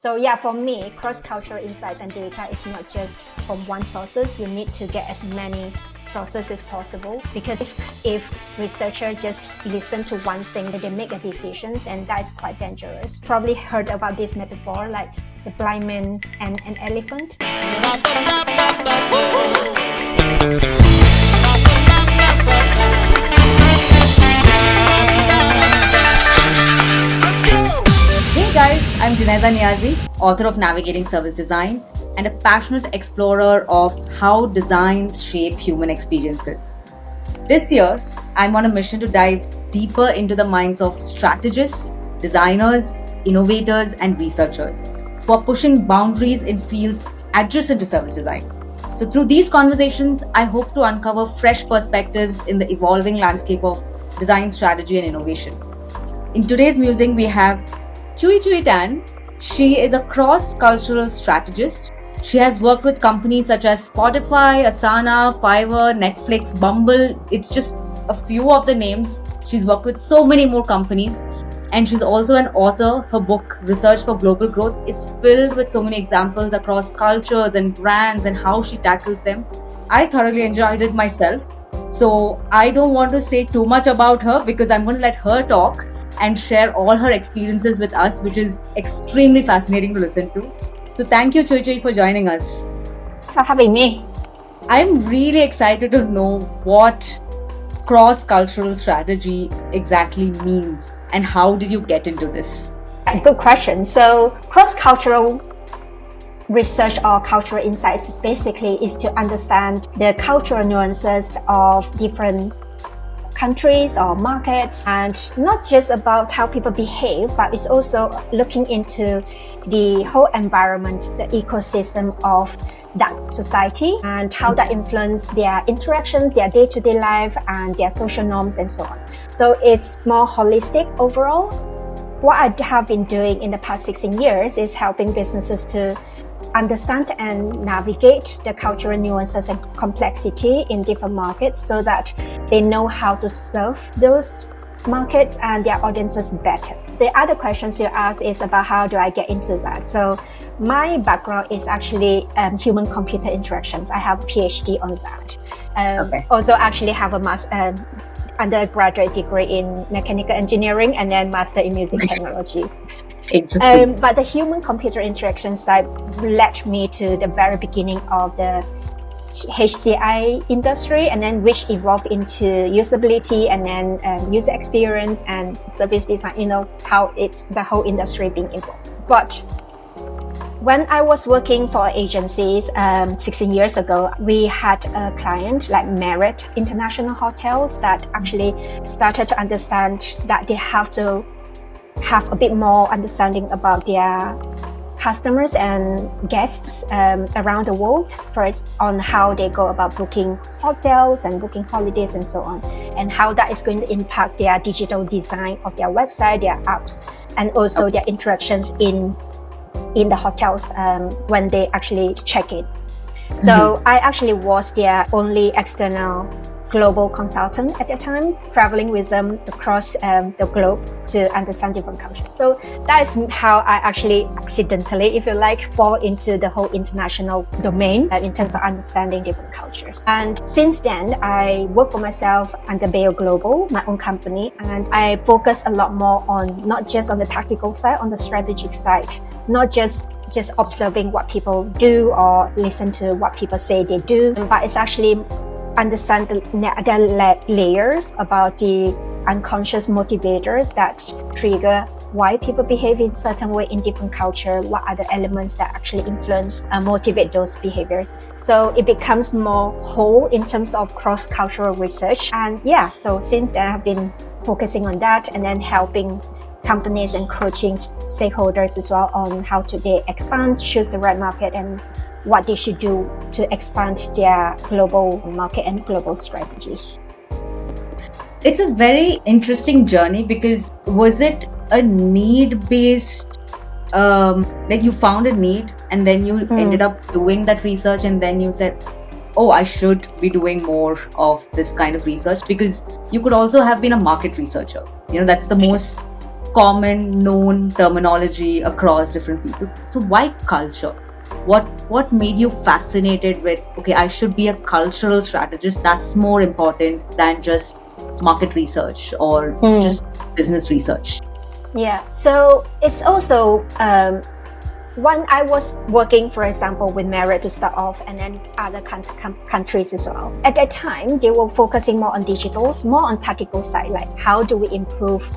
So yeah, for me, cross-cultural insights and data is not just from one sources. You need to get as many sources as possible, because if researchers just listen to one thing, they make the decisions, and that is quite dangerous. Probably heard about this metaphor, like the blind man and an elephant. Hey guys, I'm Junaiza Niazi, author of Navigating Service Design and a passionate explorer of how designs shape human experiences. This year, I'm on a mission to dive deeper into the minds of strategists, designers, innovators, and researchers who are pushing boundaries in fields adjacent to service design. So through these conversations, I hope to uncover fresh perspectives in the evolving landscape of design strategy and innovation. In today's musing, we have Chui Chui Tan. She is a cross-cultural strategist. She has worked with companies such as Spotify, Asana, Fiverr, Netflix, Bumble. It's just a few of the names. She's worked with so many more companies. And she's also an author. Her book, Research for Global Growth, is filled with so many examples across cultures and brands and how she tackles them. I thoroughly enjoyed it myself. So I don't want to say too much about her because I'm going to let her talk and share all her experiences with us, which is extremely fascinating to listen to. So thank you, Chui Chui, for joining us. Thanks for having me. I'm really excited to know what cross-cultural strategy exactly means and how did you get into this? Good question. So cross-cultural research or cultural insights is to understand the cultural nuances of different countries or markets, and not just about how people behave, but it's also looking into the whole environment, the ecosystem of that society, and how that influences their interactions, their day-to-day life, and their social norms, and so on. So it's more holistic overall. What I have been doing in the past 16 years is helping businesses to understand and navigate the cultural nuances and complexity in different markets so that they know how to serve those markets and their audiences better. The other questions you ask is about how do I get into that. So my background is actually human-computer interactions. I have a PhD on that. Although I actually have a undergraduate degree in mechanical engineering and then master in music technology. Interesting. But the human-computer interaction side led me to the very beginning of the HCI industry, and then which evolved into usability and then user experience and service design, how it's the whole industry being evolved. But when I was working for agencies 16 years ago, we had a client like Marriott International Hotels that actually started to understand that they have to have a bit more understanding about their customers and guests around the world, first on how they go about booking hotels and booking holidays and so on, and how that is going to impact their digital design of their website, their apps, and also their interactions in the hotels when they actually check in. So I actually was their only external global consultant at the time, traveling with them across the globe to understand different cultures. So that is how I actually accidentally, if you like, fall into the whole international domain in terms of understanding different cultures. And since then, I work for myself under Bayer Global, my own company, and I focus a lot more on not just on the tactical side, on the strategic side, not just observing what people do or listen to what people say they do, but it's actually understand the layers about the unconscious motivators that trigger why people behave in a certain way in different culture, what are the elements that actually influence and motivate those behaviors. So it becomes more whole in terms of cross-cultural research. And so since then I've been focusing on that and then helping companies and coaching stakeholders as well on how to they expand, choose the right market, and what they should do to expand their global market and global strategies. It's a very interesting journey because was it a need-based, like you found a need and then you ended up doing that research and then you said, oh, I should be doing more of this kind of research? Because you could also have been a market researcher. That's the most common known terminology across different people. So why culture? What made you fascinated with, okay, I should be a cultural strategist? That's more important than just market research or just business research. Yeah, so it's also when I was working, for example, with Marriott to start off, and then other countries as well. At that time, they were focusing more on digitals, more on tactical side, like how do we improve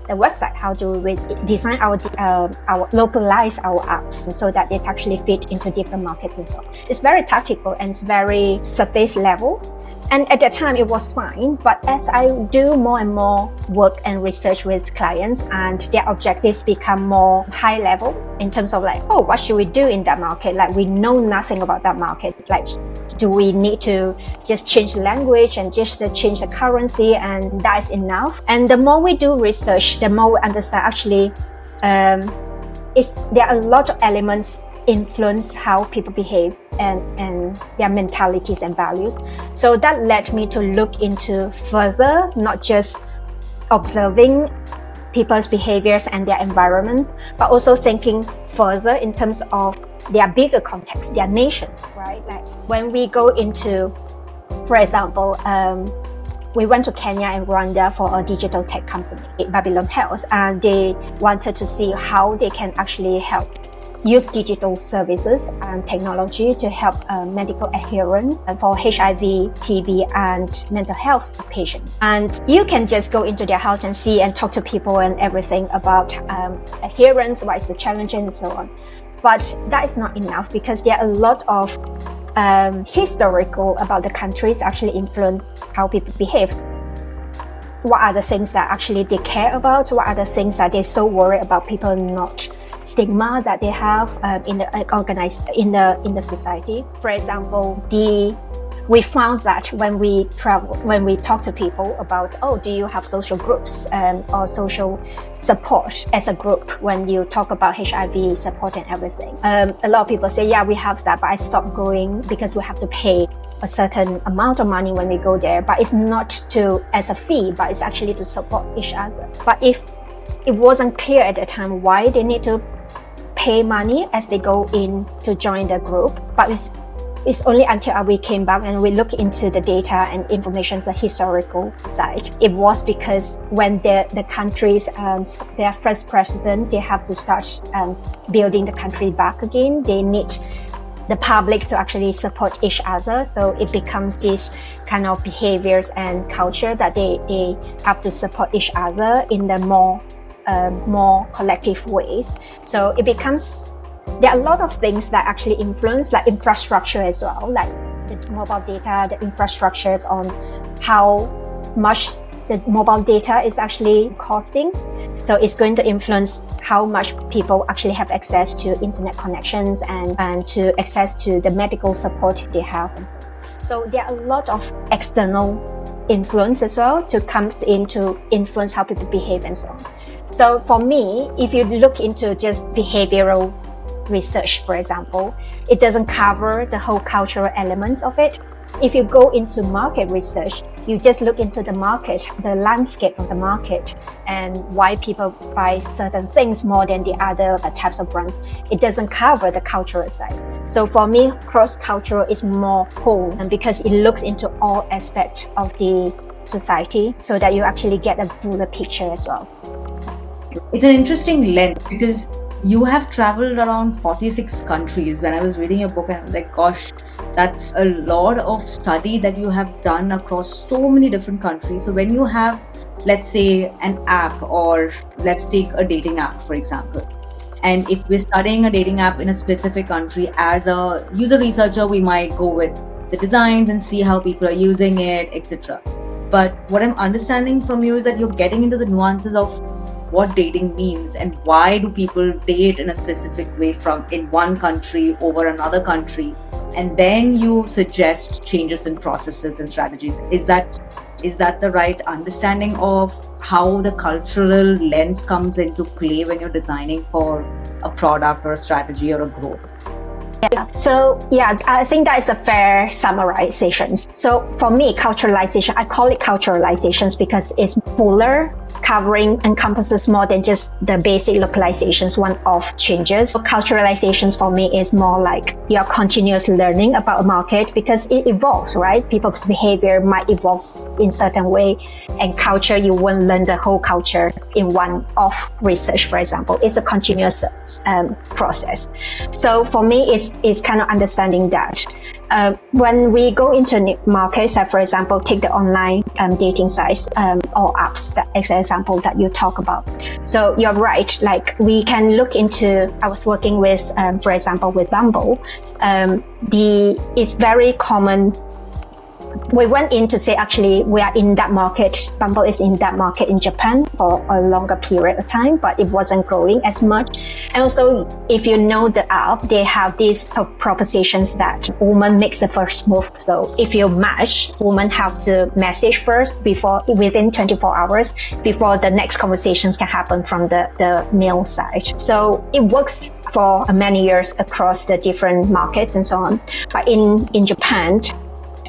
the website, how do we design our localize our apps so that it actually fit into different markets and so on. It's very tactical and it's very surface level. And at that time, it was fine. But as I do more and more work and research with clients, and their objectives become more high level in terms of like, oh, what should we do in that market? Like, we know nothing about that market. Like, do we need to just change the language and just change the currency, and that is enough? And the more we do research, the more we understand actually there are a lot of elements influence how people behave and their mentalities and values. So that led me to look into further, not just observing people's behaviors and their environment, but also thinking further in terms of their bigger context, their nations, right? Like when we go into, for example, we went to Kenya and Rwanda for a digital tech company, Babylon Health, and they wanted to see how they can actually help use digital services and technology to help medical adherence for HIV, TB, and mental health patients. And you can just go into their house and see and talk to people and everything about adherence, what is the challenge, and so on. But that is not enough, because there are a lot of historical about the countries actually influence how people behave. What are the things that actually they care about? What are the things that they're so worried about people not stigma that they have in the society? For example, we found that when we talk to people about, oh, do you have social groups or social support as a group when you talk about HIV support and everything? A lot of people say, yeah, we have that, but I stopped going because we have to pay a certain amount of money when we go there. But it's not as a fee, but it's actually to support each other. But if it wasn't clear at the time why they need to pay money as they go in to join the group, but it's only until we came back and we look into the data and information, the historical side. It was because when the countries, their first president, they have to start building the country back again. They need the public to actually support each other. So it becomes this kind of behaviors and culture that they have to support each other in the more collective ways. So it becomes, there are a lot of things that actually influence, like infrastructure as well, like the mobile data, the infrastructures on how much the mobile data is actually costing. So it's going to influence how much people actually have access to internet connections and to access to the medical support they have. And so there are a lot of external influence as well to comes in to influence how people behave and so on. So for me, if you look into just behavioral research, for example, it doesn't cover the whole cultural elements of it. If you go into market research, you just look into the market, the landscape of the market, and why people buy certain things more than the other types of brands. It doesn't cover the cultural side. So for me, cross-cultural is more whole, and because it looks into all aspects of the society so that you actually get a fuller picture as well. It's an interesting lens because you have traveled around 46 countries. When I was reading your book, and I was like, gosh, that's a lot of study that you have done across so many different countries. So when you have, let's say, an app, or let's take a dating app, for example, and if we're studying a dating app in a specific country, as a user researcher, we might go with the designs and see how people are using it, etc. But what I'm understanding from you is that you're getting into the nuances of what dating means and why do people date in a specific way from in one country over another country, and then you suggest changes in processes and strategies. Is that the right understanding of how the cultural lens comes into play when you're designing for a product or a strategy or a growth? Yeah. So I think that is a fair summarization. So for me, culturalization, I call it culturalizations because it's fuller encompasses more than just the basic localizations, one-off changes. So culturalizations for me is more like you're continuous learning about a market because it evolves, right? People's behavior might evolve in certain way, and culture, you won't learn the whole culture in one-off research, for example. It's a continuous process. So for me, it's kind of understanding that. When we go into new markets, for example, take the online dating sites or apps, that as an example that you talk about. So you're right, like we can look into, I was working with, for example, with Bumble. It's very common. We went in to say, actually, we are in that market. Bumble is in that market in Japan for a longer period of time, but it wasn't growing as much. And also, if you know the app, they have these propositions that woman makes the first move. So if you match, women have to message first within 24 hours before the next conversations can happen from the male side. So it works for many years across the different markets and so on. But in Japan,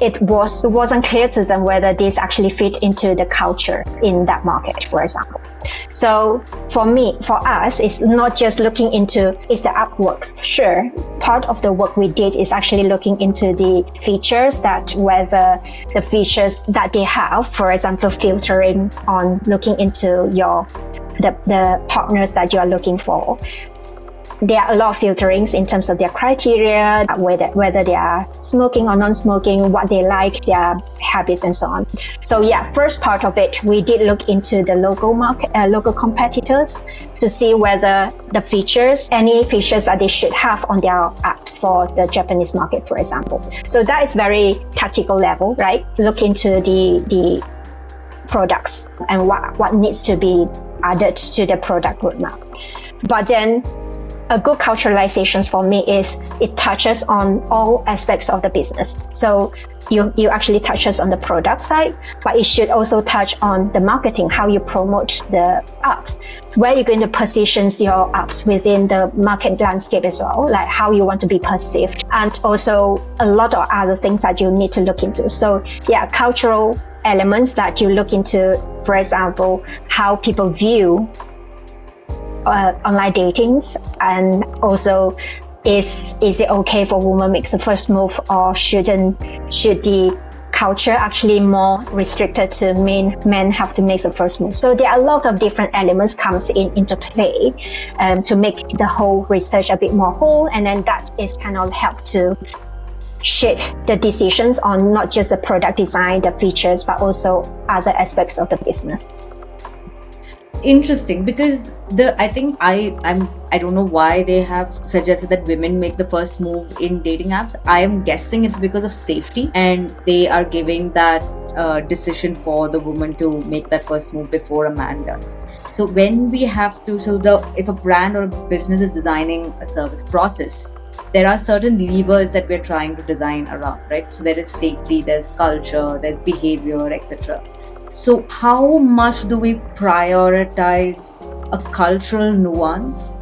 it wasn't clear to them whether this actually fit into the culture in that market, for example. So for us, it's not just looking into, is the app works? Sure. Part of the work we did is actually looking into the features whether the features that they have, for example, filtering on looking into the partners that you are looking for. There are a lot of filterings in terms of their criteria, whether they are smoking or non-smoking, what they like, their habits, and so on. So yeah, first part of it, we did look into the local competitors to see whether any features that they should have on their apps for the Japanese market, for example. So that is very tactical level, right? Look into the products and what needs to be added to the product roadmap. But then, a good culturalization for me is it touches on all aspects of the business. So you actually touches on the product side, but it should also touch on the marketing, how you promote the apps, where you're going to position your apps within the market landscape as well, like how you want to be perceived, and also a lot of other things that you need to look into. So yeah, cultural elements that you look into, for example, how people view online datings, and also is it okay for women makes the first move, or should the culture actually more restricted to men have to make the first move? So there are a lot of different elements comes into play to make the whole research a bit more whole, and then that is kind of help to shape the decisions on not just the product design, the features, but also other aspects of the business. Interesting, because I think I don't know why they have suggested that women make the first move in dating apps. I am guessing it's because of safety, and they are giving that decision for the woman to make that first move before a man does. So when we have to, if a brand or a business is designing a service process, there are certain levers that we're trying to design around, right? So there is safety, there's culture, there's behavior, etc. So how much do we prioritize a cultural nuance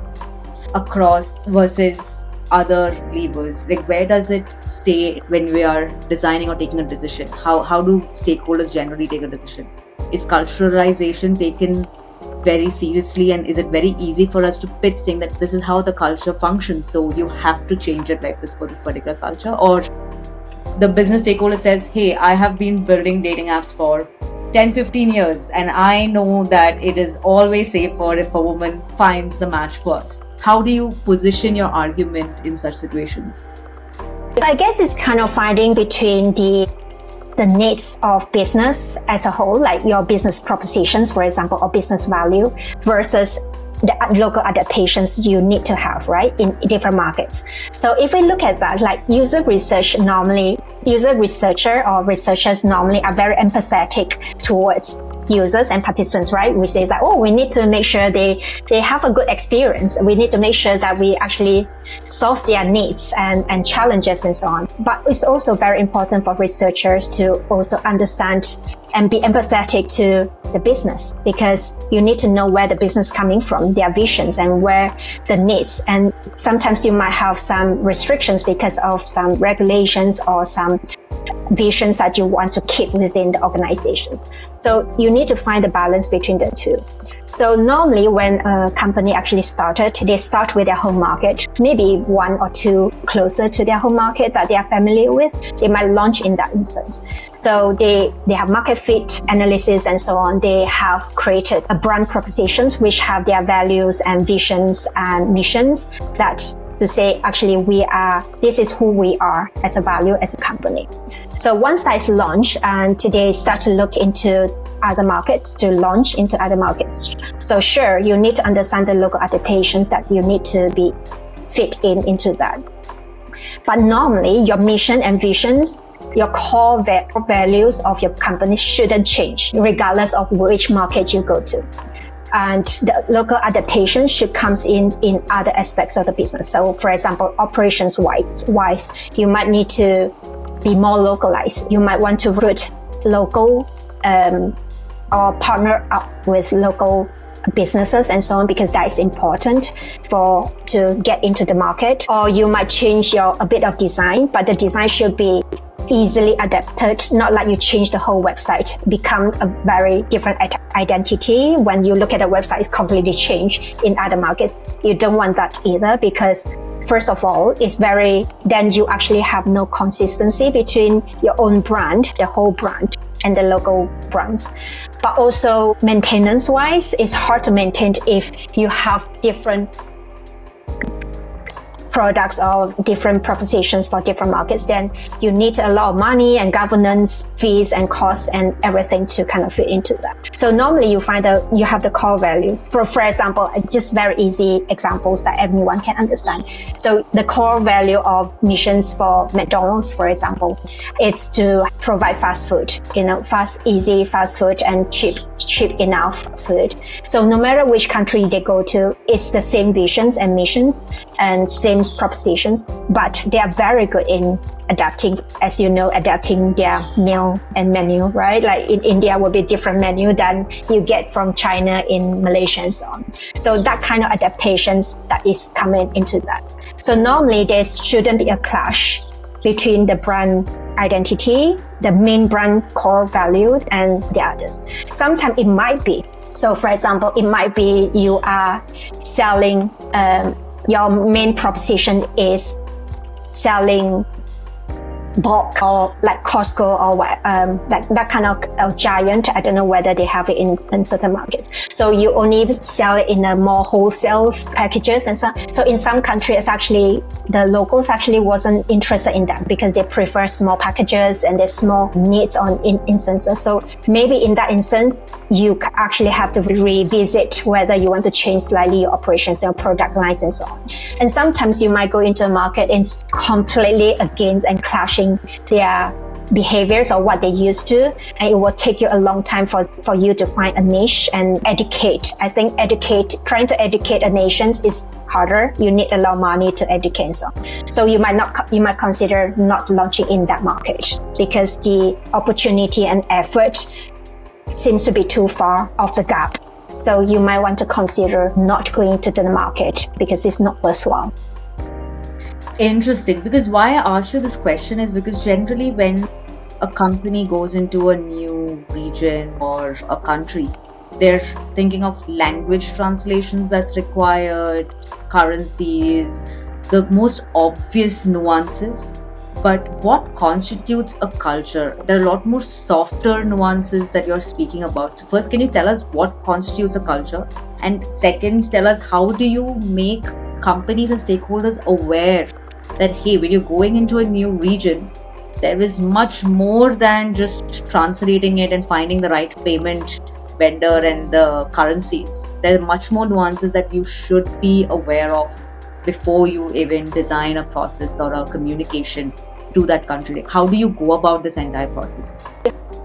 across versus other levers? Like, where does it stay when we are designing or taking a decision? How do stakeholders generally take a decision? Is culturalization taken very seriously, and is it very easy for us to pitch saying that this is how the culture functions, so you have to change it like this for this particular culture? Or the business stakeholder says, hey, I have been building dating apps for 10-15 years, and I know that it is always safer if a woman finds the match first. How do you position your argument in such situations? I guess it's kind of finding between the needs of business as a whole, like your business propositions, for example, or business value, versus the local adaptations you need to have, right, in different markets. So if we look at that, like user researcher or researchers normally are very empathetic towards users and participants, right? We say that, we need to make sure they have a good experience. We need to make sure that we actually solve their needs and challenges and so on. But it's also very important for researchers to also understand and be empathetic to the business, because you need to know where the business is coming from, their visions, and where the needs. And sometimes you might have some restrictions because of some regulations or some visions that you want to keep within the organizations. So you need to find the balance between the two. So normally when a company actually started, they start with their home market, maybe one or two closer to their home market that they are familiar with. They might launch in that instance. So they have market fit analysis and so on. They have created a brand propositions which have their values and visions and missions that to say, actually, this is who we are as a value, as a company. So once that is launched, and they start to look into other markets, to launch into other markets. So sure, you need to understand the local adaptations that you need to be fit into that. But normally, your mission and visions, your core values of your company shouldn't change, regardless of which market you go to. And the local adaptation should come in other aspects of the business. So for example, operations wise, you might need to be more localized. You might want to route local or partner up with local businesses and so on, because that is important to get into the market. Or you might change a bit of design, but the design should be easily adapted, not like you change the whole website, become a very different identity. When you look at the website, it's completely changed in other markets. You don't want that either, because first of all, then you actually have no consistency between your own brand, the whole brand, and the local brands. But also maintenance wise, it's hard to maintain if you have different products or different propositions for different markets. Then you need a lot of money and governance fees and costs and everything to kind of fit into that. So normally you find that you have the core values. For example, just very easy examples that everyone can understand. So the core value of missions for McDonald's, for example, it's to provide fast food, easy fast food and cheap enough food. So no matter which country they go to, it's the same visions and missions and same propositions, but they are very good in adapting their meal and menu, right? Like in India will be different menu than you get from China in Malaysia and so on. So that kind of adaptations that is coming into that. So normally there shouldn't be a clash between the brand identity, the main brand core value, and the others. Sometimes it might be. So for example, it might be you are selling, your main proposition is selling bulk or like Costco or like that kind of giant. I don't know whether they have it in certain markets. So you only sell it in a more wholesale packages and so on. So in some countries, actually, the locals actually wasn't interested in that because they prefer small packages and there's small needs in instances. So maybe in that instance, you actually have to revisit whether you want to change slightly your operations, your product lines and so on. And sometimes you might go into a market and it's completely against and clashing their behaviors or what they used to, and it will take you a long time for you to find a niche and educate. I think trying to educate a nation is harder. You need a lot of money to educate and so on. So you might consider not launching in that market because the opportunity and effort seems to be too far off the gap. So you might want to consider not going to the market because it's not worthwhile. Interesting, because why I asked you this question is because generally when a company goes into a new region or a country, they're thinking of language translations that's required, currencies, the most obvious nuances. But what constitutes a culture? There are a lot more softer nuances that you're speaking about. So first, can you tell us what constitutes a culture? And second, tell us how do you make companies and stakeholders aware that, hey, when you're going into a new region, there is much more than just translating it and finding the right payment vendor and the currencies. There are much more nuances that you should be aware of before you even design a process or a communication to that country. How do you go about this entire process?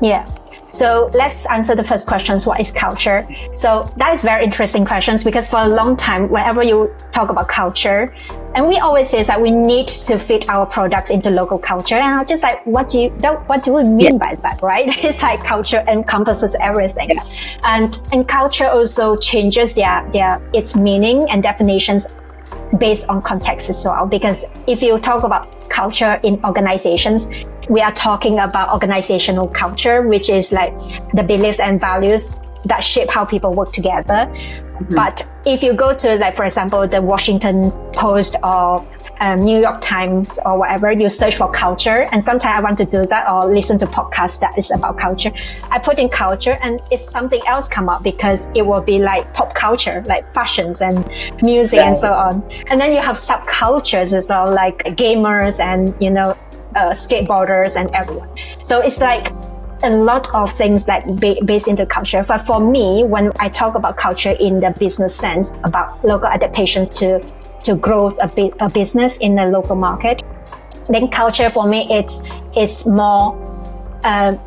Yeah. So let's answer the first questions. What is culture? So that is very interesting questions because for a long time, whenever you talk about culture, and we always say that we need to fit our products into local culture. And I'm just like, what do we mean by that, right? It's like culture encompasses everything. Yes. And culture also changes its meaning and definitions based on context as well. Because if you talk about culture in organizations, we are talking about organizational culture, which is like the beliefs and values that shape how people work together. But if you go to, like, for example, the Washington Post or New York Times or whatever, you search for culture. And sometimes I want to do that or listen to podcasts that is about culture. I put in culture and it's something else come up because it will be like pop culture, like fashions and music and so on. And then you have subcultures as well, like gamers and, skateboarders and everyone. So it's like a lot of things that based into culture. But for me, when I talk about culture in the business sense, about local adaptations to growth a business in the local market, then culture for me it's more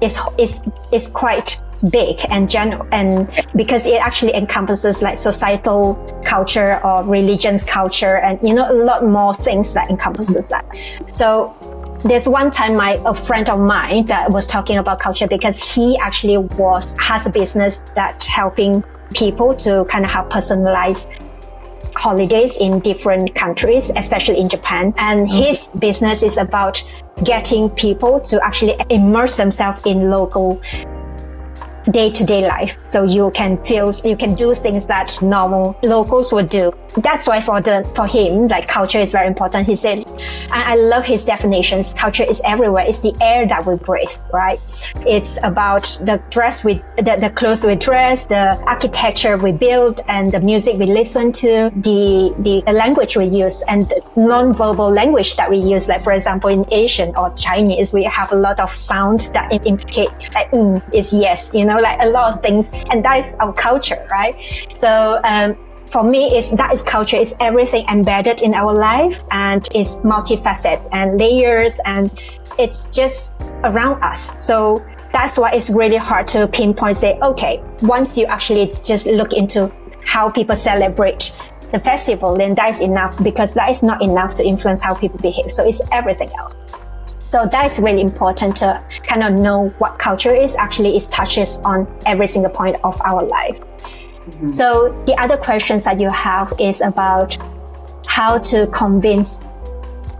it's quite big and general, and because it actually encompasses like societal culture or religions culture and a lot more things that encompasses that. So there's one time a friend of mine that was talking about culture because he actually has a business that's helping people to kind of have personalized holidays in different countries, especially in Japan. And his business is about getting people to actually immerse themselves in local day-to-day life. So you can do things that normal locals would do. That's why for him, like, culture is very important. He said, and I love his definitions, culture is everywhere. It's the air that we breathe, right? It's about the clothes we dress, the architecture we build, and the music we listen to, the language we use, and the non-verbal language that we use. Like, for example, in Asian or Chinese, we have a lot of sounds that implicate like is yes, like a lot of things, and that is our culture, right? So for me, that is culture. It's everything embedded in our life, and it's multifaceted and layers, and it's just around us. So that's why it's really hard to pinpoint, say, okay, once you actually just look into how people celebrate the festival, then that is enough, because that is not enough to influence how people behave. So it's everything else. So that is really important to kind of know what culture is. Actually, it touches on every single point of our life. So the other questions that you have is about how to convince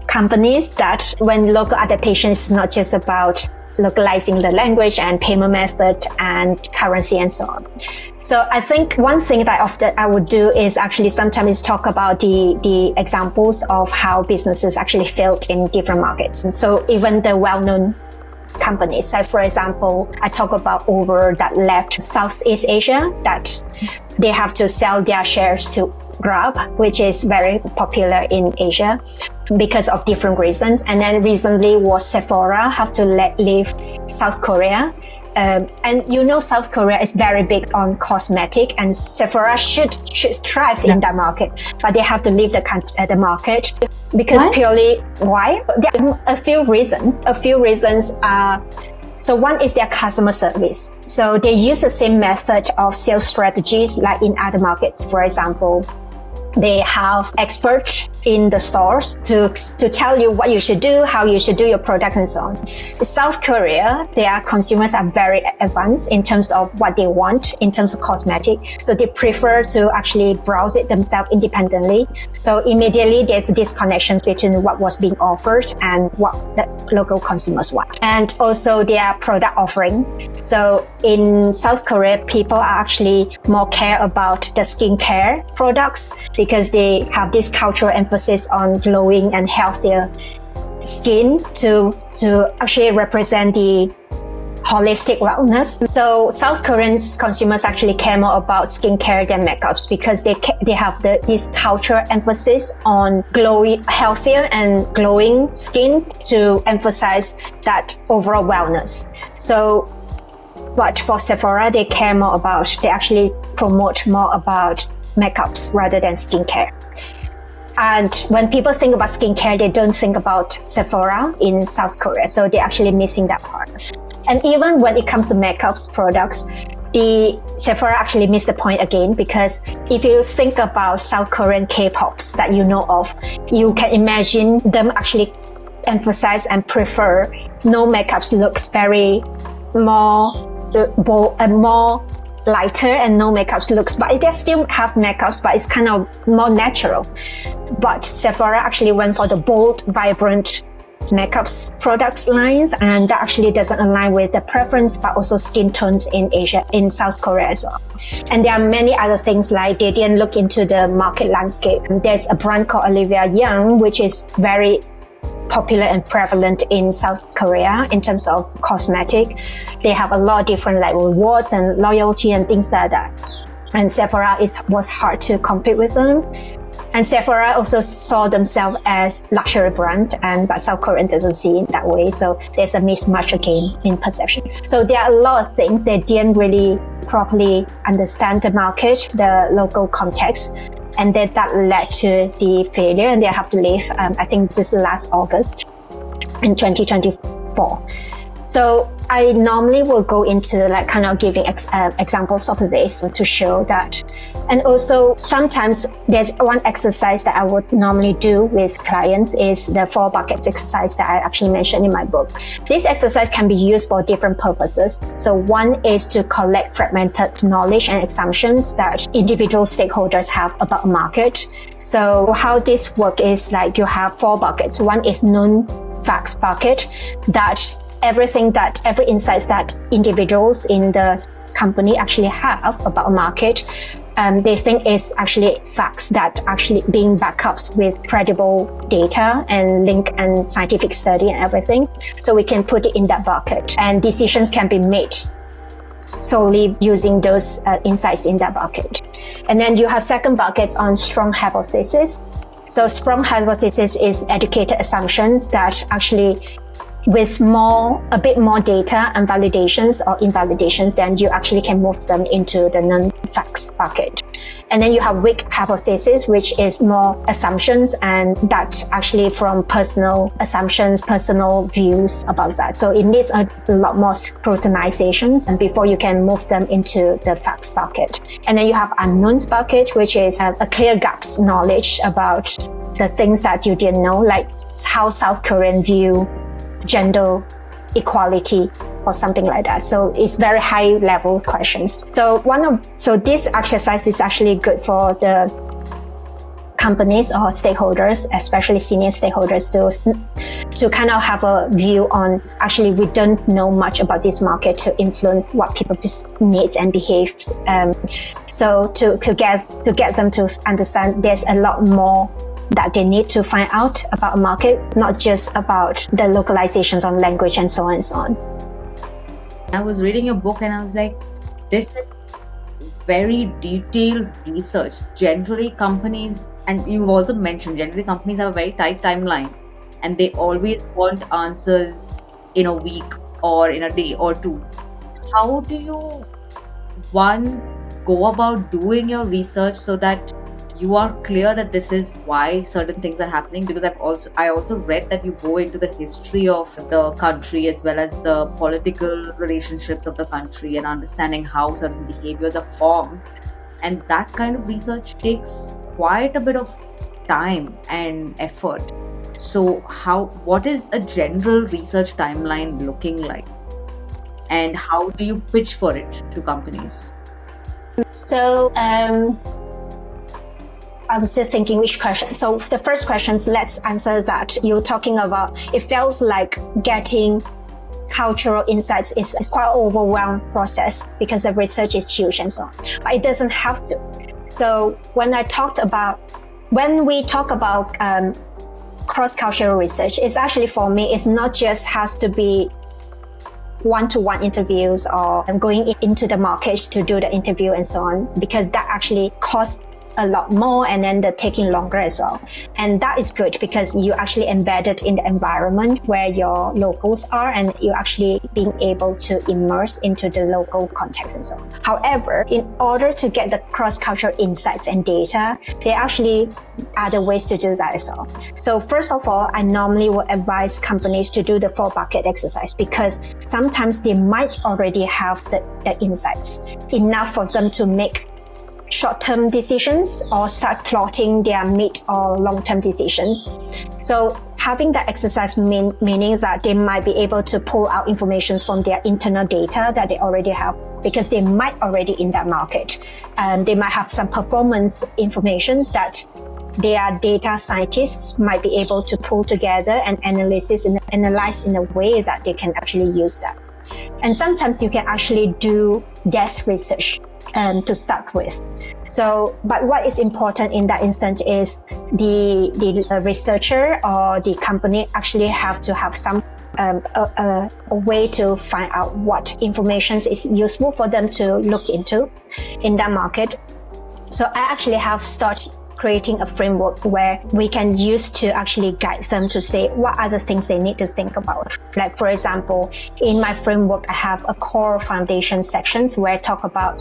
companies that when local adaptation is not just about localizing the language and payment method and currency and so on. So I think one thing that I would do is actually sometimes talk about the examples of how businesses actually failed in different markets. And so even the well-known companies, like, for example, I talk about Uber that left Southeast Asia, that they have to sell their shares to Grab, which is very popular in Asia because of different reasons. And then recently was Sephora have to leave South Korea. And South Korea is very big on cosmetic, and Sephora should thrive in that market, but they have to leave the market because purely why? There are a few reasons. So one is their customer service. So they use the same method of sales strategies like in other markets. For example, they have experts in the stores to tell you what you should do, how you should do your product and so on. In South Korea, their consumers are very advanced in terms of what they want in terms of cosmetic. So they prefer to actually browse it themselves independently. So immediately there's a disconnection between what was being offered and what the local consumers want. And also their product offering. So in South Korea, people are actually more care about the skincare products because they have this cultural emphasis on glowing and healthier skin to actually represent the holistic wellness. So South Korean consumers actually care more about skincare than makeups because they have this cultural emphasis on glowing, healthier and glowing skin to emphasize that overall wellness. So, but for Sephora, they actually promote more about makeups rather than skincare. And when people think about skincare, they don't think about Sephora in South Korea. So they're actually missing that part. And even when it comes to makeups products, the Sephora actually missed the point again, because if you think about South Korean K-pops that you know of, you can imagine them actually emphasize and prefer no makeups looks very more bold and more lighter, and no makeups looks, but they still have makeups, but it's kind of more natural. But Sephora actually went for the bold, vibrant makeups products lines, and that actually doesn't align with the preference but also skin tones in Asia, in South Korea as well. And there are many other things like they didn't look into the market landscape. There's a brand called Olivia Young, which is very popular and prevalent in South Korea in terms of cosmetic. They have a lot of different like rewards and loyalty and things like that. And Sephora was hard to compete with them. And Sephora also saw themselves as luxury brand, but South Korea doesn't see it that way. So there's a mismatch again in perception. So there are a lot of things they didn't really properly understand the market, the local context, and then that led to the failure, and they have to leave. I think just last August in 2024. So I normally will go into like kind of giving examples of this to show that. And also sometimes there's one exercise that I would normally do with clients is the 4 buckets exercise that I actually mentioned in my book. This exercise can be used for different purposes. So one is to collect fragmented knowledge and assumptions that individual stakeholders have about a market. So how this works is like you have 4 buckets. One is known facts bucket, that every insights that individuals in the company actually have about a market, they think is actually facts that actually being backups with credible data and link and scientific study and everything. So we can put it in that bucket, and decisions can be made solely using those insights in that bucket. And then you have second buckets on strong hypothesis. So strong hypothesis is educated assumptions that actually with a bit more data and validations or invalidations, then you actually can move them into the non-facts bucket. And then you have weak hypothesis, which is more assumptions, and that actually from personal assumptions, personal views about that. So it needs a lot more scrutinizations and before you can move them into the facts bucket. And then you have unknowns bucket, which is a clear gaps knowledge about the things that you didn't know, like how South Korean view gender equality or something like that. So it's very high level questions. So this exercise is actually good for the companies or stakeholders, especially senior stakeholders, to kind of have a view on actually we don't know much about this market to influence what people needs and behaves. So to get them to understand there's a lot more that they need to find out about a market, not just about the localizations on language and so on and so on. I was reading your book and I was like, this is very detailed research. Generally companies, and you've also mentioned, generally companies have a very tight timeline and they always want answers in a week or in a day or two. How do you, one, go about doing your research so that you are clear that this is why certain things are happening? Because I also read that you go into the history of the country as well as the political relationships of the country and understanding how certain behaviors are formed. And that kind of research takes quite a bit of time and effort. So what is a general research timeline looking like? And how do you pitch for it to companies? So, I was just thinking which question. So the first question, let's answer that. You're talking about, it feels like getting cultural insights is quite an overwhelming process because the research is huge and so on. But it doesn't have to. So when we talk about cross-cultural research, it's actually for me, it's not just has to be one-to-one interviews or going into the markets to do the interview and so on, because that actually costs a lot more and then the taking longer as well. And that is good because you actually embedded in the environment where your locals are and you're actually being able to immerse into the local context and so on. However, in order to get the cross-cultural insights and data, there are actually other ways to do that as well. So first of all, I normally will advise companies to do the 4-bucket exercise because sometimes they might already have the insights enough for them to make short-term decisions or start plotting their mid or long-term decisions. So having that exercise meaning that they might be able to pull out information from their internal data that they already have because they might already in that market. They might have some performance information that their data scientists might be able to pull together and analyze in a way that they can actually use that. And sometimes you can actually do desk research to start with. So, but what is important in that instance is the researcher or the company actually have to have some a way to find out what information is useful for them to look into in that market. So I actually have started creating a framework where we can use to actually guide them to say what are the things they need to think about. Like, for example, in my framework, I have a core foundation sections where I talk about,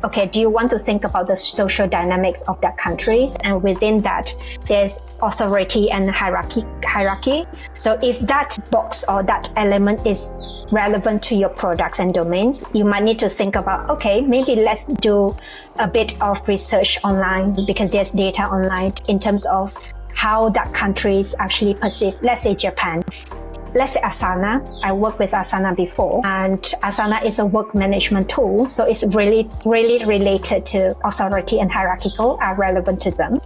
okay, do you want to think about the social dynamics of that country? And within that, there's authority and hierarchy. So if that box or that element is relevant to your products and domains, you might need to think about, okay, maybe let's do a bit of research online because there's data online in terms of how that country is actually perceived. Let's say Japan. Let's say Asana. I worked with Asana before, and Asana is a work management tool. So it's really related to authority and hierarchical are relevant to them.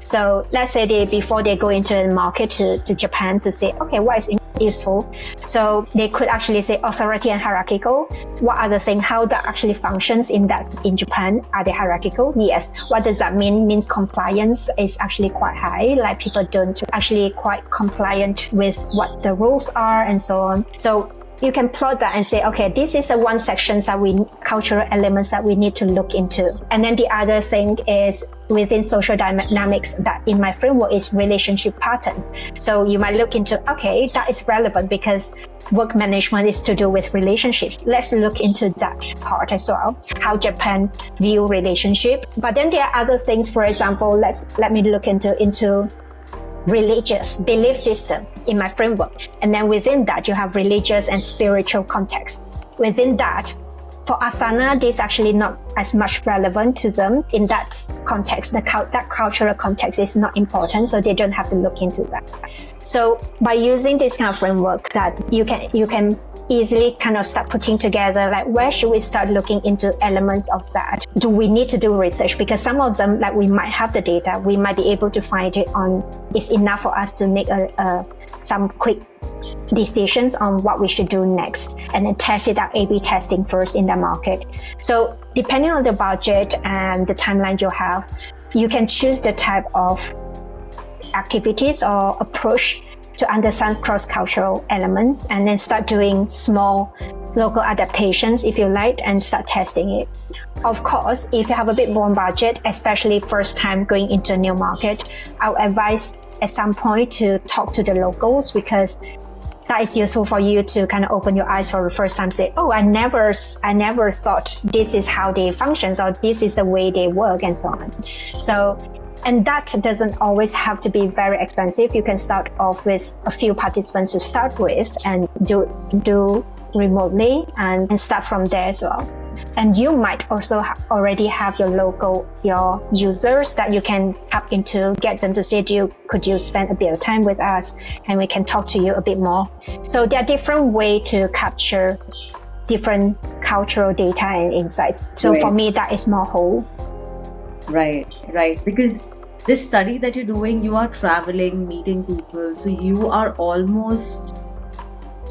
So let's say before they go into the market to Japan to say, okay, what is useful? So they could actually say authority and hierarchical. What are the things, how that actually functions in Japan? Are they hierarchical? Yes. What does that mean? Means compliance is actually quite high. Like people don't actually quite compliant with what the rules are and so on. So you can plot that and say, okay, this is the one section that cultural elements that we need to look into. And then the other thing is within social dynamics that in my framework is relationship patterns. So you might look into, okay, that is relevant because work management is to do with relationships. Let's look into that part as well, how Japan view relationship. But then there are other things, for example, let me look into religious belief system in my framework. And then within that, you have religious and spiritual context. Within that, for Asana, this is actually not as much relevant to them in that context. That cultural context is not important, so they don't have to look into that. So by using this kind of framework that you can easily kind of start putting together, like where should we start looking into elements of that? Do we need to do research? Because some of them, like we might have the data, we might be able to find it on, it's enough for us to make some quick decisions on what we should do next and then test it out, A/B testing first in the market. So depending on the budget and the timeline you have, you can choose the type of activities or approach to understand cross-cultural elements and then start doing small local adaptations if you like and start testing it. Of course, if you have a bit more budget, especially first time going into a new market, I would advise at some point to talk to the locals because that is useful for you to kind of open your eyes for the first time, say, oh, I never thought this is how they function or this is the way they work and so on. And that doesn't always have to be very expensive. You can start off with a few participants to start with and do remotely and start from there as well. And you might also already have your users that you can tap into, get them to say, could you spend a bit of time with us and we can talk to you a bit more. So there are different ways to capture different cultural data and insights. So Right. For me, that is more whole. Right. Because this study that you're doing, you are traveling, meeting people, so you are almost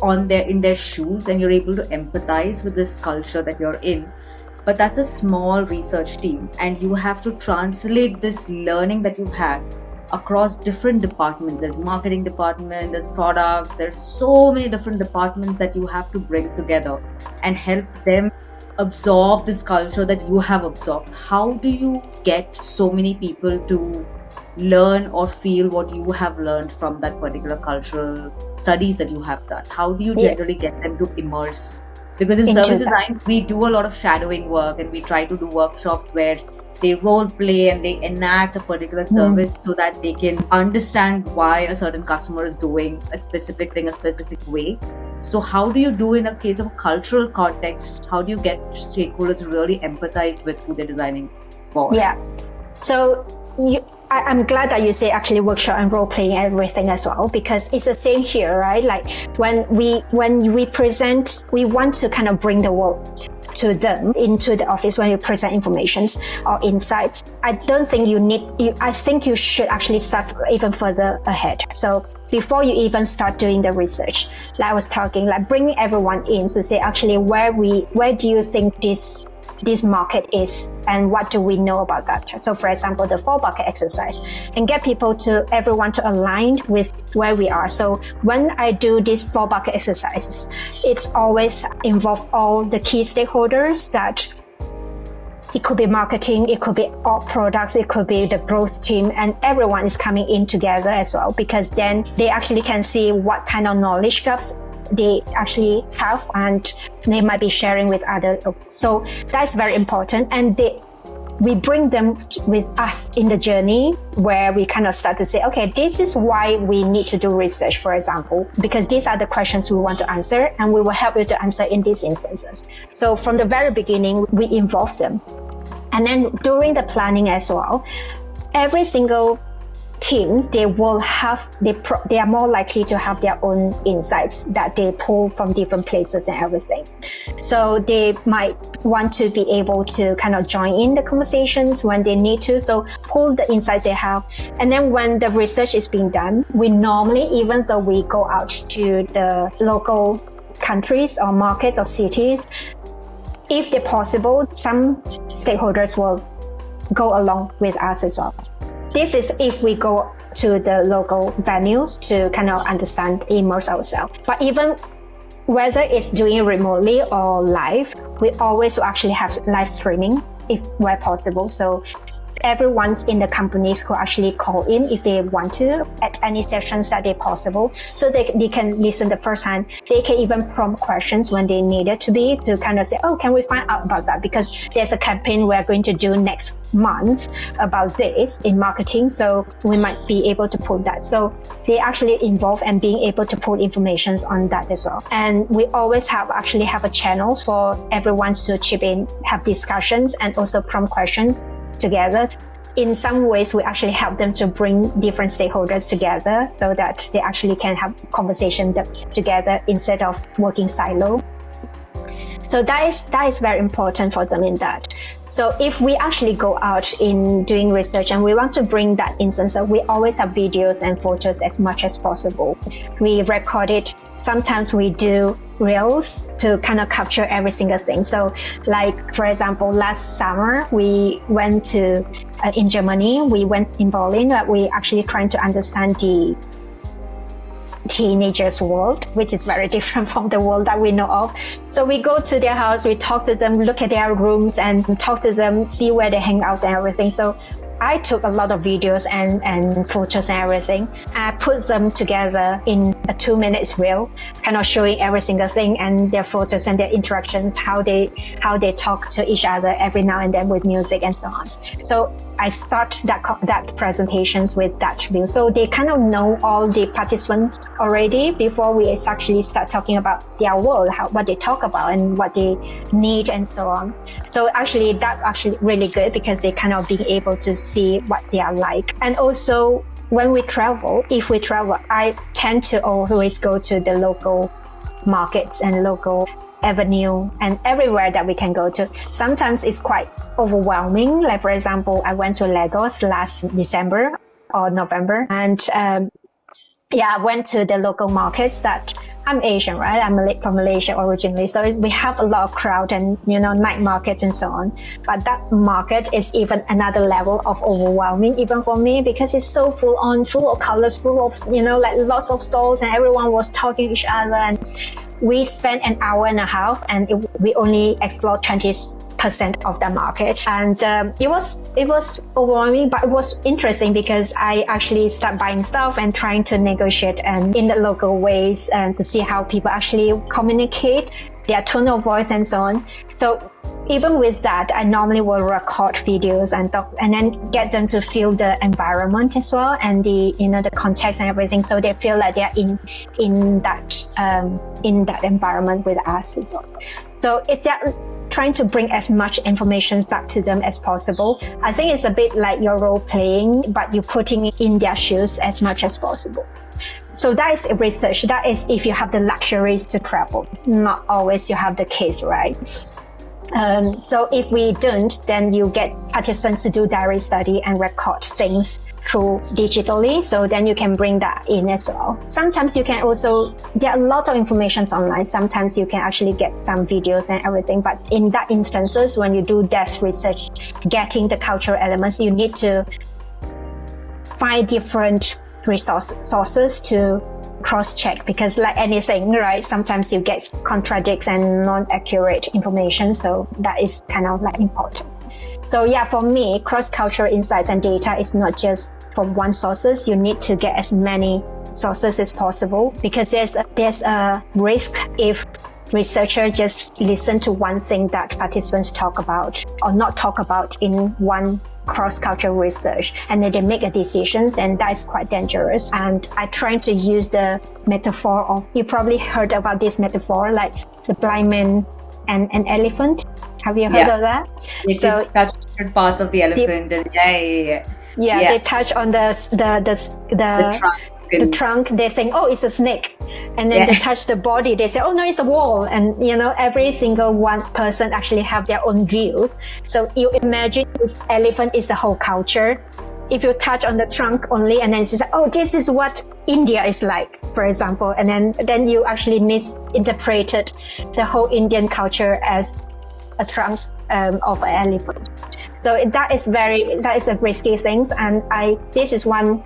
in their shoes and you're able to empathize with this culture that you're in. But that's a small research team and you have to translate this learning that you've had across different departments. There's marketing department, there's product, there's so many different departments that you have to bring together and help them absorb this culture that you have absorbed. How do you get so many people to learn or feel what you have learned from that particular cultural studies that you have done? How do you generally get them to immerse? Because in Into service that. design, we do a lot of shadowing work and we try to do workshops where they role play and they enact a particular service so that they can understand why a certain customer is doing a specific thing a specific way. So how do you do in a case of a cultural context? How do you get stakeholders to really empathize with who they're designing for? Yeah. So I'm glad that you say actually workshop and role playing everything as well, because it's the same here, right? Like when we present, we want to kind of bring the world to them into the office when you present informations or insights. I don't think I think you should actually start even further ahead. So before you even start doing the research, like I was talking, like bringing everyone in to say, actually, where do you think this market is and what do we know about that? So for example, the 4-bucket exercise, and get everyone to align with where we are. So when I do these 4-bucket exercises, it's always involve all the key stakeholders. That it could be marketing, it could be all products, it could be the growth team, and everyone is coming in together as well, because then they actually can see what kind of knowledge gaps they actually have, and they might be sharing with others. So that's very important. And we bring them with us in the journey, where we kind of start to say, okay, this is why we need to do research, for example, because these are the questions we want to answer, and we will help you to answer in these instances. So from the very beginning, we involve them. And then during the planning as well, every single teams, they are more likely to have their own insights that they pull from different places and everything. So they might want to be able to kind of join in the conversations when they need to. So pull the insights they have. And then when the research is being done, we normally, even though we go out to the local countries or markets or cities, if they're possible, some stakeholders will go along with us as well. This is if we go to the local venues to kind of understand, immerse ourselves. But even whether it's doing remotely or live, we always actually have live streaming if where possible. So everyone's in the companies who actually call in if they want to at any sessions that they possible. So they can listen the first hand. They can even prompt questions when they need it to be, to kind of say, oh, can we find out about that? Because there's a campaign we're going to do next month about this in marketing. So we might be able to pull that. So they actually involve and being able to pull information on that as well. And we always have a channel for everyone to chip in, have discussions, and also prompt questions together. In some ways, we actually help them to bring different stakeholders together so that they actually can have conversation together instead of working silo. So that is very important for them in that. So if we actually go out in doing research and we want to bring that instance, we always have videos and photos as much as possible. We record it. Sometimes we do reels to kind of capture every single thing. So like, for example, last summer, we went to, in Germany, we went in Berlin, we actually trying to understand the teenagers' world, which is very different from the world that we know of. So we go to their house, we talk to them, look at their rooms and talk to them, see where they hang out and everything. So I took a lot of videos and photos and everything. I put them together in a 2-minute reel, kind of showing every single thing and their photos and their interactions, how they talk to each other every now and then with music and so on. So I start that presentations with that view. So they kind of know all the participants already before we actually start talking about their world, what they talk about and what they need and so on. So actually that's actually really good because they kind of being able to see what they are like. And also when we travel, I tend to always go to the local markets and local avenue and everywhere that we can go to. Sometimes it's quite overwhelming. Like for example, I went to Lagos last December or November, and I went to the local markets. That I'm Asian, right? I'm from Malaysia originally, so we have a lot of crowd and night markets and so on. But that market is even another level of overwhelming, even for me, because it's so full of colors, full of like lots of stalls, and everyone was talking to each other. And we spent an hour and a half, and we only explored 20% of the market. And it was overwhelming, but it was interesting because I actually start buying stuff and trying to negotiate and in the local ways and to see how people actually communicate, their tone of voice and so on. So even with that, I normally will record videos and talk, and then get them to feel the environment as well and the the context and everything, so they feel like they're in that environment with us as well. So it's trying to bring as much information back to them as possible. I think it's a bit like your role playing, but you're putting it in their shoes as much as possible. So that is research. That is if you have the luxuries to travel. Not always you have the case, right? So if we don't, then you get participants to do diary study and record things through digitally. So then you can bring that in as well. Sometimes you can also, there are a lot of information online. Sometimes you can actually get some videos and everything. But in that instances, when you do desk research, getting the cultural elements, you need to find different sources to cross-check, because like anything, right, sometimes you get contradicts and non-accurate information, so that is kind of like important. So yeah, for me, cross-cultural insights and data is not just from one sources. You need to get as many sources as possible, because there's a risk if researchers just listen to one thing that participants talk about or not talk about in one cross-cultural research, and then they make a decisions, and that is quite dangerous. And I try to use the metaphor of, you probably heard about this metaphor, like the blind man and an elephant. Have you heard of that? They touch different parts of the elephant, and they touch on the trunk. They think, oh, it's a snake. And then they touch the body, they say, oh no, it's a wall. And every single one person actually have their own views. So you imagine if elephant is the whole culture. If you touch on the trunk only, and then you say, oh, this is what India is like, for example. And then you actually misinterpreted the whole Indian culture as a trunk of an elephant. So that is a risky thing. And this is one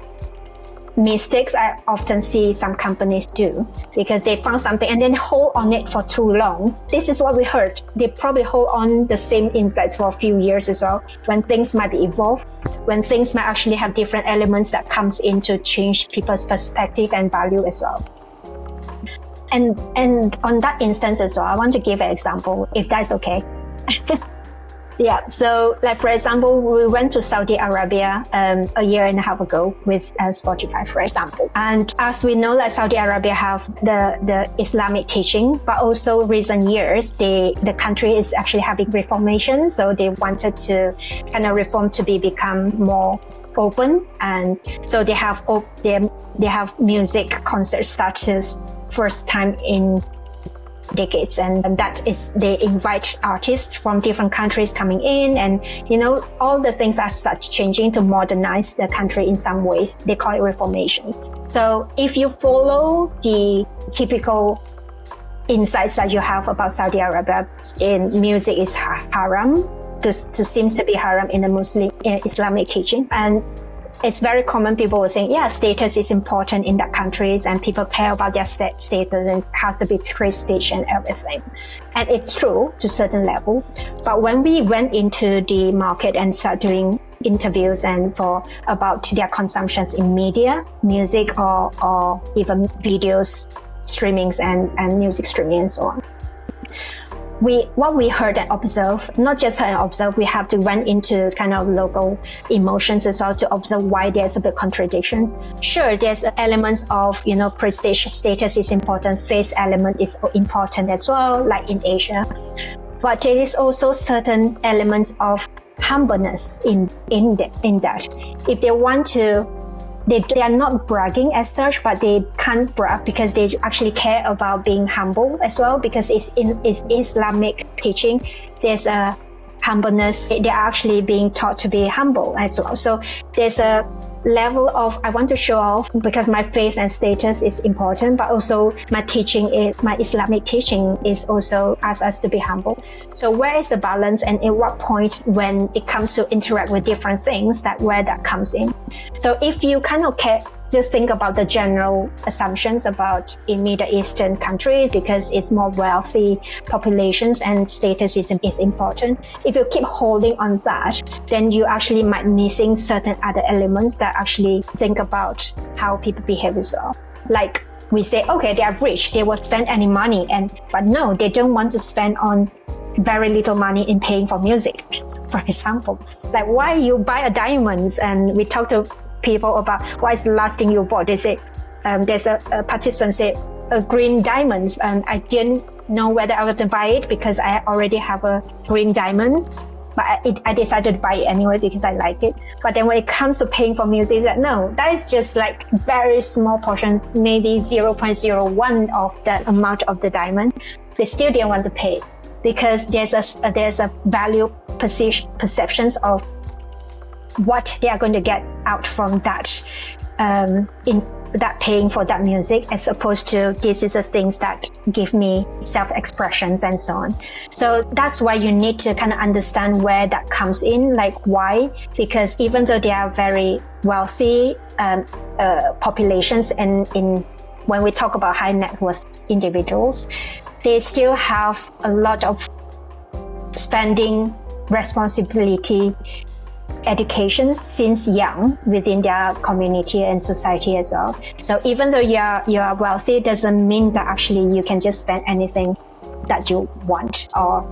mistakes I often see some companies do, because they found something and then hold on it for too long. This is what we heard. They probably hold on the same insights for a few years as well, when things might be evolved, when things might actually have different elements that comes in to change people's perspective and value as well. And on that instance as well, I want to give an example, if that's okay. Yeah, so like for example, we went to Saudi Arabia a year and a half ago with Spotify, for example. And as we know, like Saudi Arabia have the Islamic teaching, but also recent years, the country is actually having reformation. So they wanted to kind of reform to become more open. And so they have music concerts started first time in decades, and that is, they invite artists from different countries coming in, and all the things are start changing to modernize the country in some ways. They call it reformation. So if you follow the typical insights that you have about Saudi Arabia, in music is haram, this seems to be haram in the Muslim Islamic teaching, and it's very common. People will say, yeah, status is important in that countries, and people care about their status and has to be prestige and everything. And it's true to a certain level. But when we went into the market and started doing interviews and about their consumptions in media, music, or even videos, streamings and music streaming and so on, what we heard and observed, not just heard and observed, we have to went into kind of local emotions as well to observe why there's a bit contradictions. Sure, there's elements of, prestige, status is important, face element is important as well, like in Asia. But there is also certain elements of humbleness in that. If they want to, they are not bragging as such, but they can't brag because they actually care about being humble as well, because it's Islamic teaching. There's a humbleness. They are actually being taught to be humble as well. So there's a level of, I want to show off because my face and status is important, but also my Islamic teaching is also asks us to be humble. So where is the balance, and at what point when it comes to interact with different things, where that comes in? So if you kind of just think about the general assumptions about in Middle Eastern countries, because it's more wealthy populations and status is important. If you keep holding on that, then you actually might missing certain other elements that actually think about how people behave as well. Like we say, okay, they are rich, they will spend any money, but no, they don't want to spend on very little money in paying for music, for example. Like why you buy a diamonds, and we talk to people about what is the last thing you bought. They say, there's a participant say, a green diamond, and I didn't know whether I was to buy it because I already have a green diamond, but I decided to buy it anyway because I like it. But then when it comes to paying for music, it's like, no, that is just like very small portion, maybe 0.01 of the amount of the diamond. They still didn't want to pay because there's a value perceptions of what they are going to get out from that, in that paying for that music, as opposed to this is the things that give me self-expressions and so on. So that's why you need to kind of understand where that comes in, like why, because even though they are very wealthy populations, and when we talk about high net worth individuals, they still have a lot of spending responsibility, education since young within their community and society as well. So even though you are wealthy, doesn't mean that actually you can just spend anything that you want or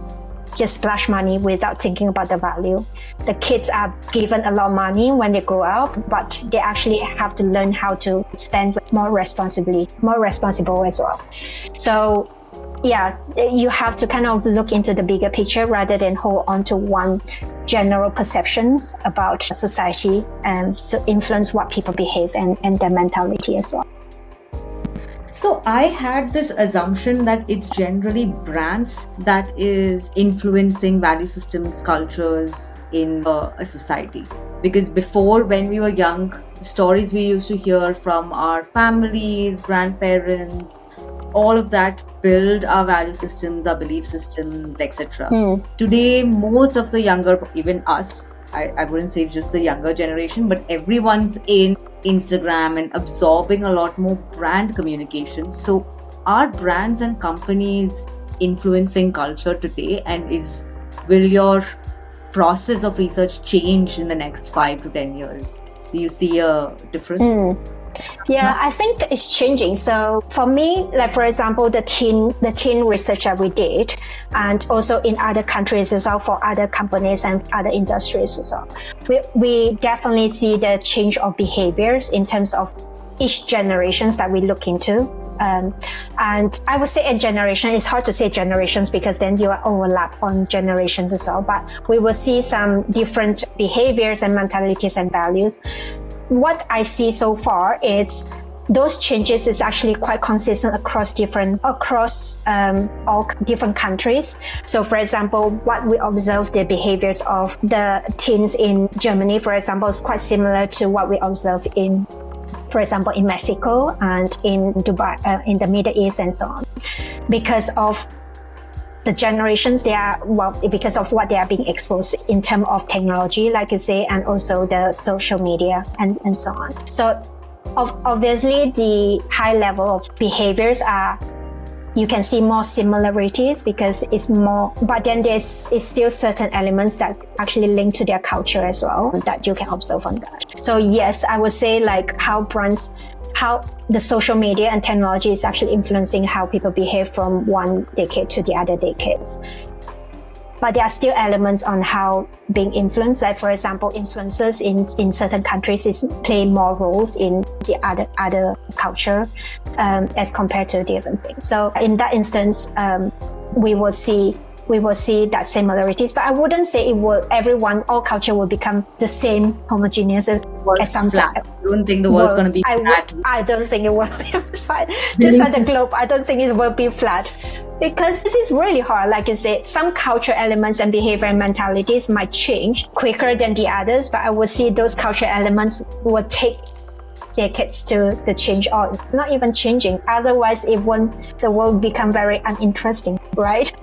just splash money without thinking about the value. The kids are given a lot of money when they grow up, but they actually have to learn how to spend more responsible as well. So yeah, you have to kind of look into the bigger picture rather than hold on to one general perceptions about society, and so influence what people behave and their mentality as well. So I had this assumption that it's generally brands that is influencing value systems, cultures in a society. Because before, when we were young, the stories we used to hear from our families, grandparents, all of that build our value systems, our belief systems, etc. Today, most of the younger, even us, I wouldn't say it's just the younger generation, but everyone's in Instagram and absorbing a lot more brand communication. So are brands and companies influencing culture today, and will your process of research change in the next 5 to 10 years? Do you see a difference? Yeah, I think it's changing. So for me, like for example, the teen research that we did, and also in other countries as well, for other companies and other industries as well, we definitely see the change of behaviors in terms of each generations that we look into. And I would say a generation, it's hard to say generations because then you overlap on generations as well, but we will see some different behaviors and mentalities and values. What I see so far is those changes is actually quite consistent across all different countries. So for example, what we observe, the behaviors of the teens in Germany, for example, is quite similar to what we observe in, for example, in Mexico and in Dubai, in the Middle East and so on, because of the generations because of what they are being exposed in terms of technology, like you say, and also the social media and so on. So obviously the high level of behaviors you can see more similarities because it's more, but then it's still certain elements that actually link to their culture as well that you can observe on that. So yes, I would say like how the social media and technology is actually influencing how people behave from one decade to the other decades. But there are still elements on how being influenced, like for example, influencers in certain countries play more roles in the other culture as compared to different things. So in that instance, we will see that similarities, but I wouldn't say all culture will become the same homogeneous as some flat. I don't think the world's going to be flat. I don't think it will be flat. Just like the globe, I don't think it will be flat. Because this is really hard. Like you said, some cultural elements and behavior and mentalities might change quicker than the others, but I would see those cultural elements will take decades to the change, or not even changing. Otherwise, the world become very uninteresting, right?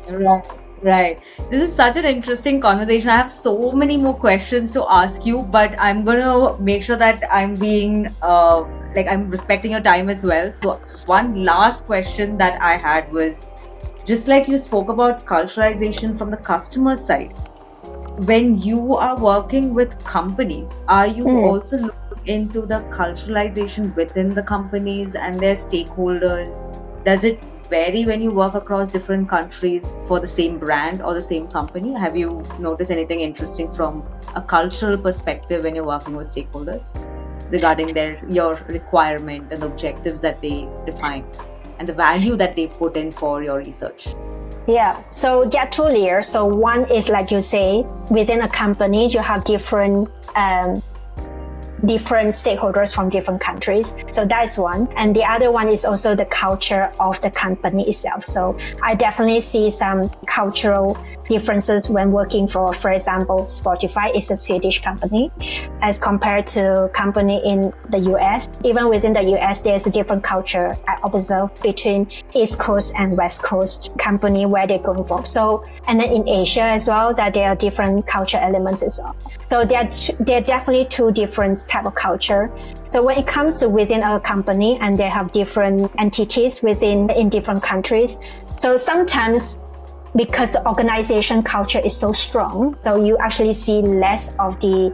Right. This is such an interesting conversation. I have so many more questions to ask you, but I'm going to make sure that I'm being, I'm respecting your time as well. So one last question that I had was, just like you spoke about culturalization from the customer side, when you are working with companies, are you also looking into the culturalization within the companies and their stakeholders? Does it vary when you work across different countries for the same brand or the same company? Have you noticed anything interesting from a cultural perspective when you're working with stakeholders regarding your requirement and the objectives that they define and the value that they put in for your research? Yeah, so there are two layers. So one is, like you say, within a company, you have different different stakeholders from different countries. So that's one. And the other one is also the culture of the company itself. So I definitely see some cultural differences when working for example, Spotify is a Swedish company as compared to company in the US. Even within the US, there's a different culture I observe between East Coast and West Coast company where they're going from. So, and then in Asia as well, that there are different culture elements as well. So there are definitely two different type of culture. So when it comes to within a company and they have different entities in different countries, so sometimes because the organization culture is so strong, so you actually see less of the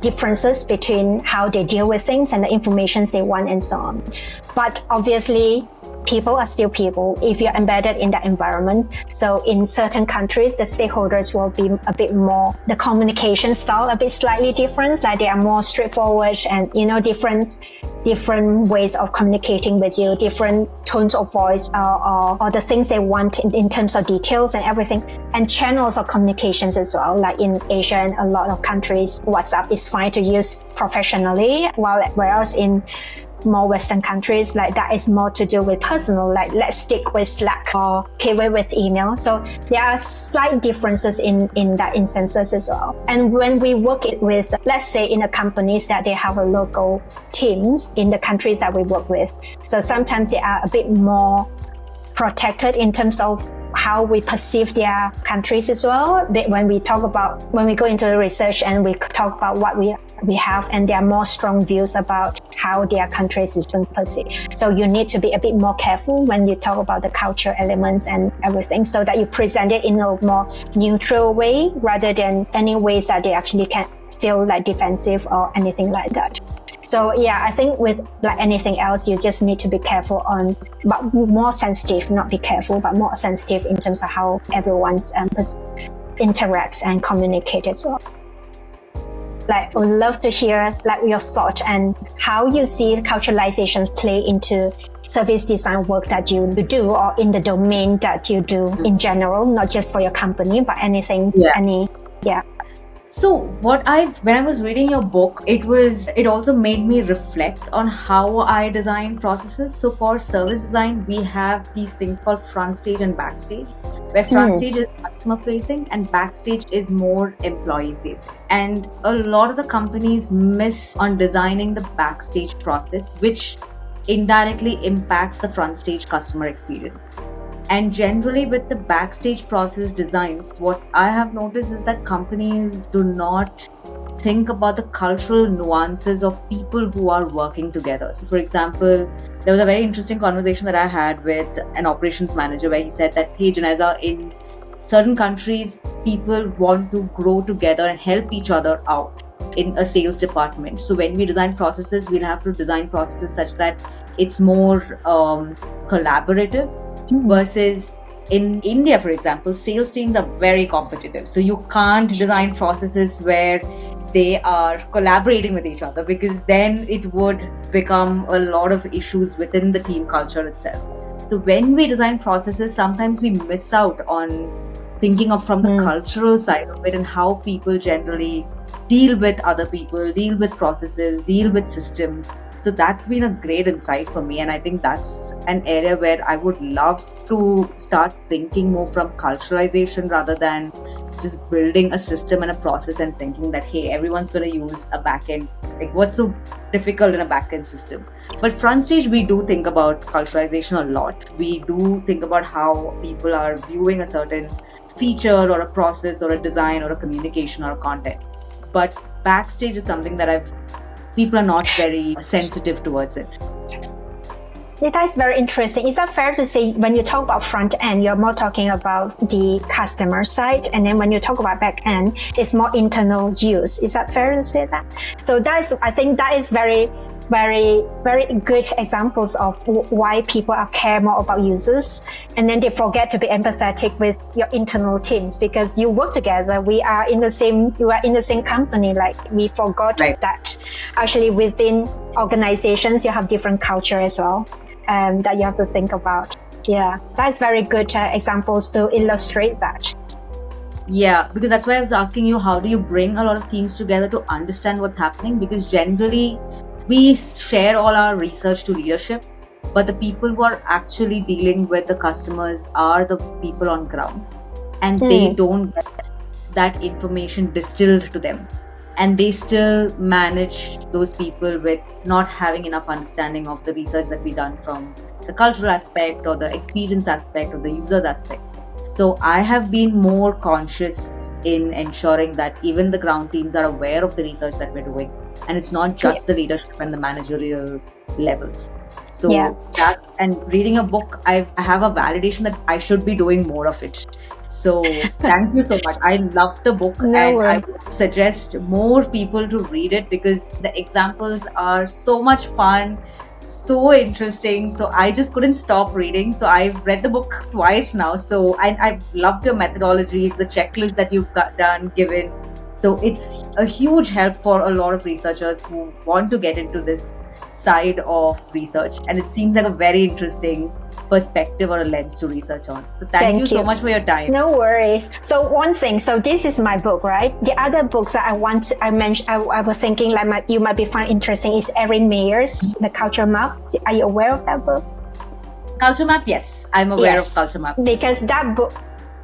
differences between how they deal with things and the information they want and so on. But obviously, people are still people if you're embedded in that environment. So in certain countries, the stakeholders will be a bit more, the communication style a bit slightly different, like they are more straightforward and, different ways of communicating with you, different tones of voice or the things they want in terms of details and everything, and channels of communications as well. Like in Asia and a lot of countries, WhatsApp is fine to use professionally, whereas in more Western countries, like that is more to do with personal, like let's stick with Slack or keep with email. So there are slight differences in that instances as well. And when we work with, let's say in the companies that they have a local teams in the countries that we work with, so sometimes they are a bit more protected in terms of how we perceive their countries as well. When we go into the research and we talk about what we have, and there are more strong views about how their countries is being perceived. So you need to be a bit more careful when you talk about the culture elements and everything, so that you present it in a more neutral way rather than any ways that they actually can feel like defensive or anything like that. So yeah, I think with like anything else, you just need to be careful but more sensitive, not be careful, but more sensitive in terms of how everyone's interacts and communicate as well. Like, I would love to hear like your thought and how you see culturalization play into service design work that you do, or in the domain that you do in general, not just for your company, but anything, yeah. So when I was reading your book, it also made me reflect on how I design processes. So for service design, we have these things called front stage and backstage, where front stage is customer facing and backstage is more employee facing. And a lot of the companies miss on designing the backstage process, which indirectly impacts the front stage customer experience. And generally with the backstage process designs, what I have noticed is that companies do not think about the cultural nuances of people who are working together. So for example, there was a very interesting conversation that I had with an operations manager where he said that, hey Janeza, in certain countries, people want to grow together and help each other out in a sales department. So when we design processes, we'll have to design processes such that it's more collaborative. Versus in India, for example, sales teams are very competitive. So you can't design processes where they are collaborating with each other, because then it would become a lot of issues within the team culture itself. So when we design processes, sometimes we miss out on thinking of from the cultural side of it and how people generally deal with other people, deal with processes, deal with systems. So that's been a great insight for me. And I think that's an area where I would love to start thinking more from culturalization rather than just building a system and a process and thinking that, hey, everyone's going to use a backend. Like, what's so difficult in a backend system? But front stage, we do think about culturalization a lot. We do think about how people are viewing a certain feature or a process or a design or a communication or a content. But backstage is something that people are not very sensitive towards it. That is very interesting. Is that fair to say when you talk about front end, you're more talking about the customer side, and then when you talk about back end, it's more internal use? Is that fair to say that? So I think that is very, very, very good examples of why people care more about users, and then they forget to be empathetic with your internal teams, because you work together. You are in the same company. Like, we forgot that actually within organizations you have different culture as well, that you have to think about. Yeah, that's very good examples to illustrate that. Yeah, because that's why I was asking you, how do you bring a lot of teams together to understand what's happening? Because generally, we share all our research to leadership, but the people who are actually dealing with the customers are the people on ground, and they don't get that information distilled to them. And they still manage those people with not having enough understanding of the research that we done from the cultural aspect or the experience aspect or the users aspect. So I have been more conscious in ensuring that even the ground teams are aware of the research that we're doing. And it's not just the leadership and the managerial levels. So that's, and reading a book, I have a validation that I should be doing more of it. So thank you so much. I love the book, and I would suggest more people to read it because the examples are so much fun, so interesting. So I just couldn't stop reading. So I've read the book twice now. So I've loved your methodologies, the checklist that you've given. So it's a huge help for a lot of researchers who want to get into this side of research, and it seems like a very interesting perspective or a lens to research on. So thank you so much for your time. No worries. So one thing, so this is my book, right? The other books that I mentioned, I was thinking like you might be find interesting is Erin Meyer's The Culture Map. Are you aware of that book? Culture Map, yes, I'm aware of Culture Map.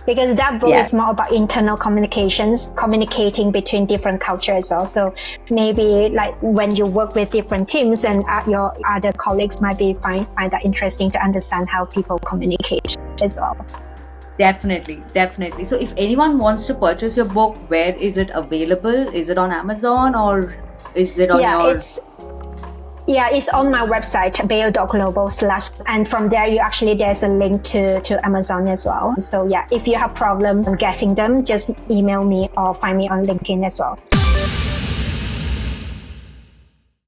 Because that book is more about internal communicating between different cultures also. Maybe like when you work with different teams, and your other colleagues might be find that interesting to understand how people communicate as well. Definitely. So if anyone wants to purchase your book, where is it available? Is it on Amazon or is it on your... It's on my website, bayo.global/ and from there there's a link to Amazon as well. So if you have problem getting them, just email me or find me on LinkedIn as well.